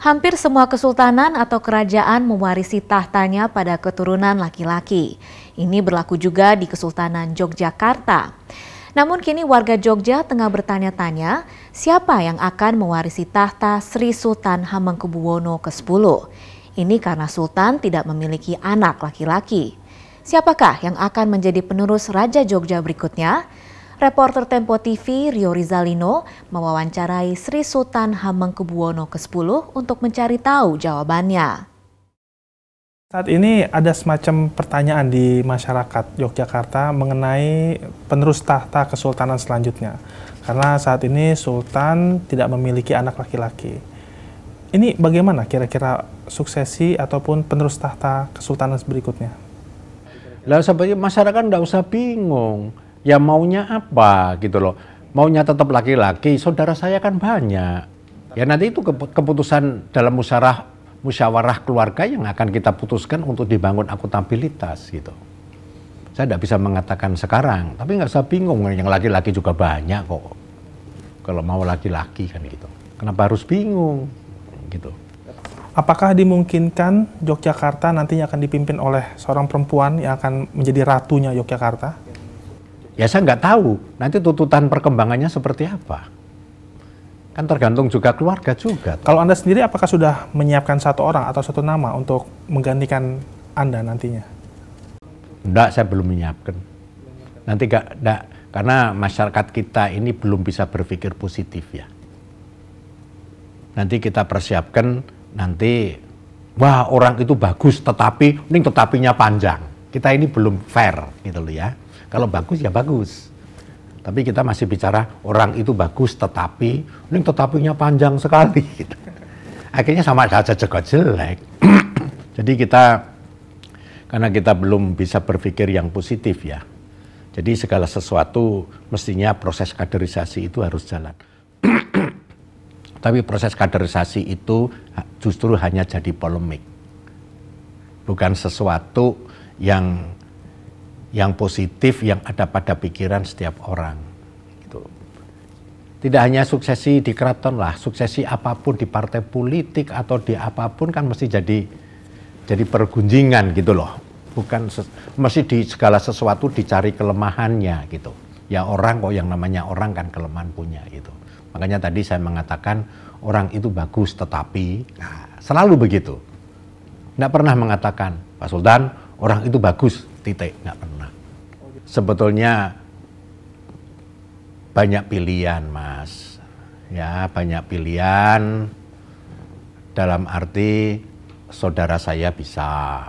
Hampir semua kesultanan atau kerajaan mewarisi tahtanya pada keturunan laki-laki. Ini berlaku juga di Kesultanan Yogyakarta. Namun kini warga Jogja tengah bertanya-tanya siapa yang akan mewarisi tahta Sri Sultan Hamengkubuwono ke-10. Ini karena Sultan tidak memiliki anak laki-laki. Siapakah yang akan menjadi penerus Raja Jogja berikutnya? Reporter Tempo TV Rio Rizalino mewawancarai Sri Sultan Hamengkubuwono ke-10 untuk mencari tahu jawabannya. Saat ini ada semacam pertanyaan di masyarakat Yogyakarta mengenai penerus tahta kesultanan selanjutnya. Karena saat ini Sultan tidak memiliki anak laki-laki. Ini bagaimana kira-kira suksesi ataupun penerus tahta kesultanan berikutnya? Lah sebenarnya masyarakat nggak usah bingung. Ya maunya apa gitu loh. Maunya tetap laki-laki, saudara saya kan banyak. Ya nanti itu keputusan dalam musyawarah keluarga yang akan kita putuskan untuk dibangun akuntabilitas gitu. Saya tidak bisa mengatakan sekarang, tapi nggak usah bingung, yang laki-laki juga banyak kok. Kalau mau laki-laki kan gitu. Kenapa harus bingung gitu. Apakah dimungkinkan Yogyakarta nantinya akan dipimpin oleh seorang perempuan yang akan menjadi ratunya Yogyakarta? Ya saya nggak tahu, nanti tuntutan perkembangannya seperti apa. Kan tergantung juga keluarga juga. Kalau Anda sendiri apakah sudah menyiapkan satu orang atau satu nama untuk menggantikan Anda nantinya? Enggak, saya belum menyiapkan. Nanti enggak, karena masyarakat kita ini belum bisa berpikir positif ya. Nanti kita persiapkan, nanti, wah orang itu bagus tetapi, ini tetapinya panjang. Kita ini belum fair gitu loh ya. Kalau bagus ya bagus. Tapi kita masih bicara orang itu bagus tetapi ini tetapinya panjang sekali. Gitu. Akhirnya sama saja juga jelek. Jadi karena kita belum bisa berpikir yang positif ya. Jadi segala sesuatu mestinya proses kaderisasi itu harus jalan. Tapi proses kaderisasi itu justru hanya jadi polemik. Bukan sesuatu yang positif yang ada pada pikiran setiap orang. Gitu. Tidak hanya suksesi di keraton lah, suksesi apapun di partai politik atau di apapun kan mesti jadi pergunjingan gitu loh. Bukan mesti di segala sesuatu dicari kelemahannya gitu. Ya orang kok yang namanya orang kan kelemahan punya gitu. Makanya tadi saya mengatakan orang itu bagus tetapi, nah, selalu begitu. Nggak pernah mengatakan Pak Sultan orang itu bagus titik, nggak pernah. Sebetulnya banyak pilihan Mas, ya banyak pilihan dalam arti saudara saya bisa,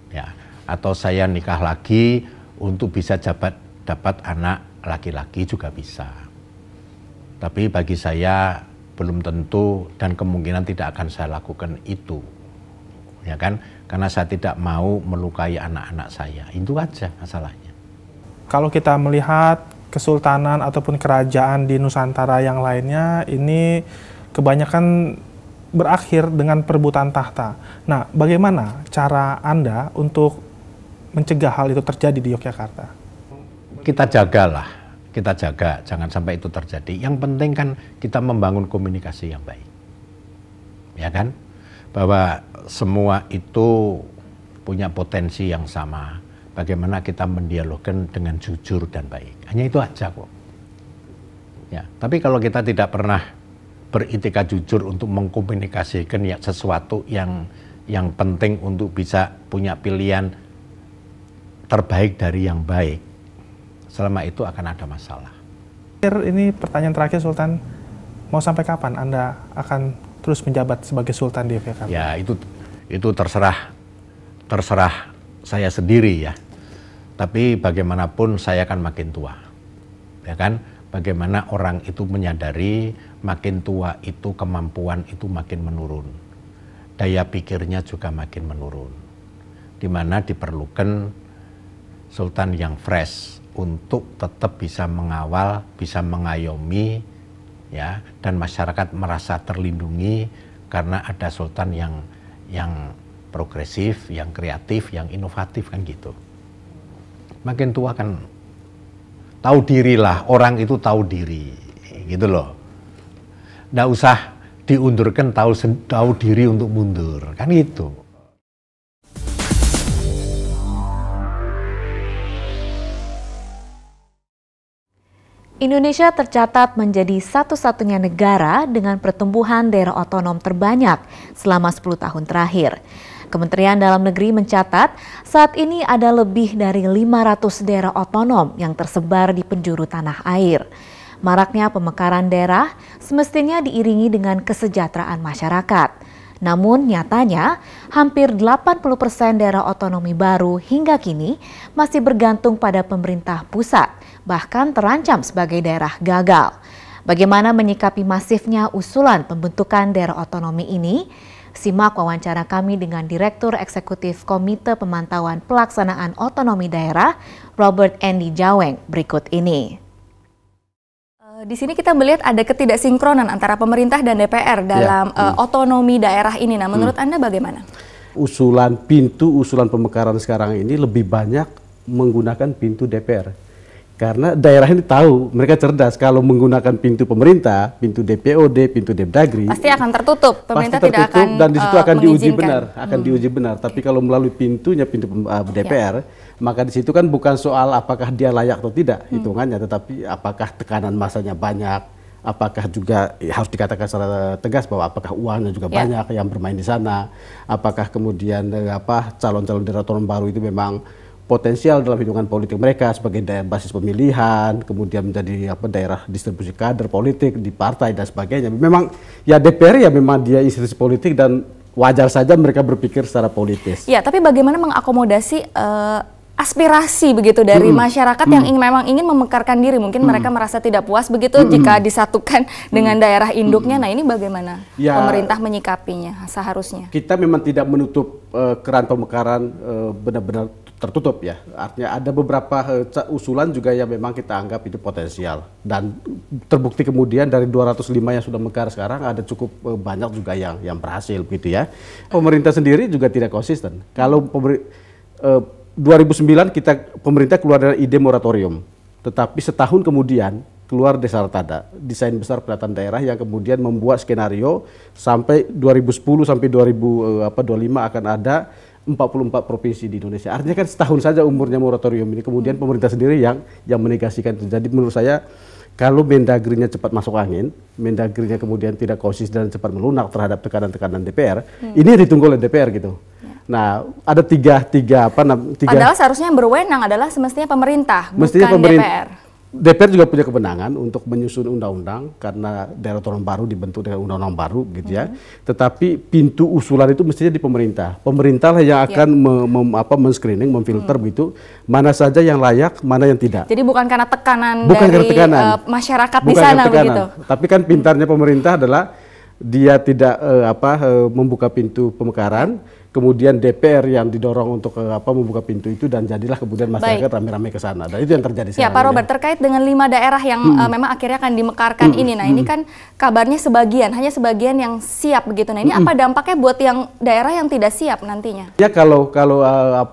ya atau saya nikah lagi untuk bisa dapat anak laki-laki juga bisa. Tapi bagi saya belum tentu dan kemungkinan tidak akan saya lakukan itu, ya kan? Karena saya tidak mau melukai anak-anak saya. Itu aja masalahnya. Kalau kita melihat kesultanan ataupun kerajaan di Nusantara yang lainnya, ini kebanyakan berakhir dengan perebutan tahta. Nah, bagaimana cara Anda untuk mencegah hal itu terjadi di Yogyakarta? Kita jagalah, kita jaga, jangan sampai itu terjadi. Yang penting kan kita membangun komunikasi yang baik. Ya kan? Bahwa semua itu punya potensi yang sama. Bagaimana kita mendialogkan dengan jujur dan baik. Hanya itu aja kok. Ya, tapi kalau kita tidak pernah beritikad jujur untuk mengkomunikasikan ya sesuatu yang penting untuk bisa punya pilihan terbaik dari yang baik, selama itu akan ada masalah. Ini pertanyaan terakhir Sultan, mau sampai kapan Anda akan terus menjabat sebagai Sultan di Yogyakarta? Ya itu terserah saya sendiri ya. Tapi bagaimanapun saya kan makin tua, ya kan? Bagaimana orang itu menyadari makin tua itu kemampuan itu makin menurun, daya pikirnya juga makin menurun, dimana diperlukan Sultan yang fresh untuk tetap bisa mengawal, bisa mengayomi, ya, dan masyarakat merasa terlindungi karena ada Sultan yang progresif, yang kreatif, yang inovatif kan gitu. Makin tua kan tahu diri lah, orang itu tahu diri, gitu loh. Nggak usah diundurkan tahu diri untuk mundur, kan itu. Indonesia tercatat menjadi satu-satunya negara dengan pertumbuhan daerah otonom terbanyak selama 10 tahun terakhir. Kementerian Dalam Negeri mencatat saat ini ada lebih dari 500 daerah otonom yang tersebar di penjuru tanah air. Maraknya pemekaran daerah semestinya diiringi dengan kesejahteraan masyarakat. Namun nyatanya hampir 80% daerah otonomi baru hingga kini masih bergantung pada pemerintah pusat, bahkan terancam sebagai daerah gagal. Bagaimana menyikapi masifnya usulan pembentukan daerah otonomi ini? Simak wawancara kami dengan Direktur Eksekutif Komite Pemantauan Pelaksanaan Otonomi Daerah, Robert Andy Jaweng, berikut ini. Di sini kita melihat ada ketidaksinkronan antara pemerintah dan DPR dalam otonomi daerah ini. Nah, menurut Anda bagaimana? Usulan pemekaran sekarang ini lebih banyak menggunakan pintu DPR. Karena daerah ini tahu, mereka cerdas kalau menggunakan pintu pemerintah, pintu DPOD, pintu Depdagri. Pasti akan tertutup, pemerintah pasti tertutup, tidak akan dan di situ akan diuji benar, diuji benar. Tapi kalau melalui pintu DPR, maka di situ kan bukan soal apakah dia layak atau tidak hitungannya, tetapi apakah tekanan masanya banyak, apakah juga harus dikatakan secara tegas bahwa apakah uangnya juga banyak yang bermain di sana, apakah kemudian calon-calon daerah otonom baru itu memang potensial dalam hitungan politik mereka sebagai daerah basis pemilihan, kemudian menjadi daerah distribusi kader politik di partai dan sebagainya. Memang ya DPR ya memang dia institusi politik dan wajar saja mereka berpikir secara politis. Ya, tapi bagaimana mengakomodasi aspirasi begitu dari masyarakat yang memang ingin memekarkan diri, mungkin mereka merasa tidak puas begitu jika disatukan dengan daerah induknya. Nah, ini bagaimana pemerintah menyikapinya seharusnya? Kita memang tidak menutup keran pemekaran benar-benar tertutup ya. Artinya ada beberapa usulan juga yang memang kita anggap itu potensial. Dan terbukti kemudian dari 205 yang sudah mekar sekarang ada cukup banyak juga yang berhasil begitu ya. Pemerintah sendiri juga tidak konsisten. Kalau 2009 pemerintah keluar dari ide moratorium. Tetapi setahun kemudian keluar Desartada, desain besar penataan daerah yang kemudian membuat skenario sampai 2010 sampai 2025 akan ada 44 provinsi di Indonesia. Artinya kan setahun saja umurnya moratorium ini, kemudian pemerintah sendiri yang menegasikan itu. Jadi menurut saya kalau Mendagrinya cepat masuk angin, Mendagrinya kemudian tidak konsisten dan cepat melunak terhadap tekanan-tekanan DPR, ini ditunggu oleh DPR gitu. Nah, ada tiga. Padahal seharusnya yang berwenang adalah semestinya pemerintah, bukan DPR. DPR juga punya kewenangan untuk menyusun undang-undang karena daerah otonom baru dibentuk dengan undang-undang baru gitu ya. Tetapi pintu usulan itu mestinya di pemerintah. Pemerintah lah yang akan men-screening, memfilter begitu mana saja yang layak, mana yang tidak. Jadi bukan karena tekanan dari masyarakat di sana begitu. Tapi kan pintarnya pemerintah adalah dia tidak membuka pintu pemekaran. Kemudian DPR yang didorong untuk membuka pintu itu dan jadilah kemudian masyarakat rame-rame ke sana. Dan itu yang terjadi sekarang. Ya, Pak Robert, terkait dengan 5 daerah yang memang akhirnya akan dimekarkan ini. Nah, ini kan kabarnya hanya sebagian yang siap begitu. Nah, ini apa dampaknya buat yang daerah yang tidak siap nantinya? Ya, kalau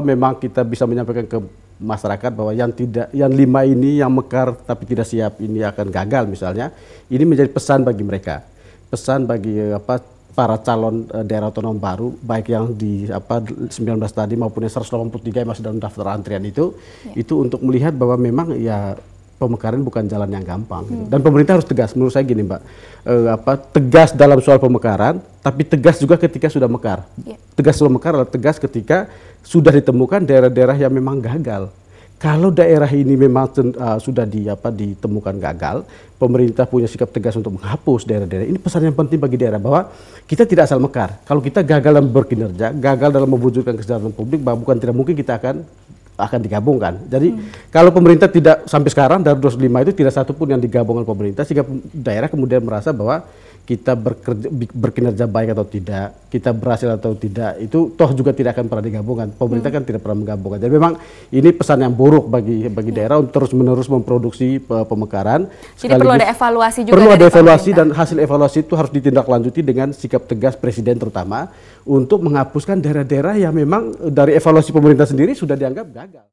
memang kita bisa menyampaikan ke masyarakat bahwa yang 5 ini yang mekar tapi tidak siap ini akan gagal misalnya. Ini menjadi pesan bagi mereka. Pesan bagi para calon daerah otonom baru, baik yang di 19 tadi maupun yang 183 yang masih dalam daftar antrian itu untuk melihat bahwa memang ya pemekaran bukan jalan yang gampang. Gitu. Dan pemerintah harus tegas, menurut saya gini Mbak, tegas dalam soal pemekaran, tapi tegas juga ketika sudah mekar. Tegas sudah mekar adalah tegas ketika sudah ditemukan daerah-daerah yang memang gagal. Kalau daerah ini memang sudah ditemukan gagal, pemerintah punya sikap tegas untuk menghapus daerah-daerah. Ini pesan yang penting bagi daerah bahwa kita tidak asal mekar. Kalau kita gagal dalam berkinerja, gagal dalam mewujudkan kesejahteraan publik, bahwa bukan tidak mungkin kita akan digabungkan. Jadi kalau pemerintah tidak sampai sekarang dari 205 itu tidak satu pun yang digabungkan pemerintah, sehingga daerah kemudian merasa bahwa kita berkinerja baik atau tidak, kita berhasil atau tidak, itu toh juga tidak akan pernah digabungkan. Pemerintah kan tidak pernah menggabungkan. Jadi memang ini pesan yang buruk bagi daerah untuk terus-menerus memproduksi pemekaran. Jadi perlu ada evaluasi juga. Perlu ada evaluasi dan hasil evaluasi itu harus ditindaklanjuti dengan sikap tegas Presiden terutama untuk menghapuskan daerah-daerah yang memang dari evaluasi pemerintah sendiri sudah dianggap gagal.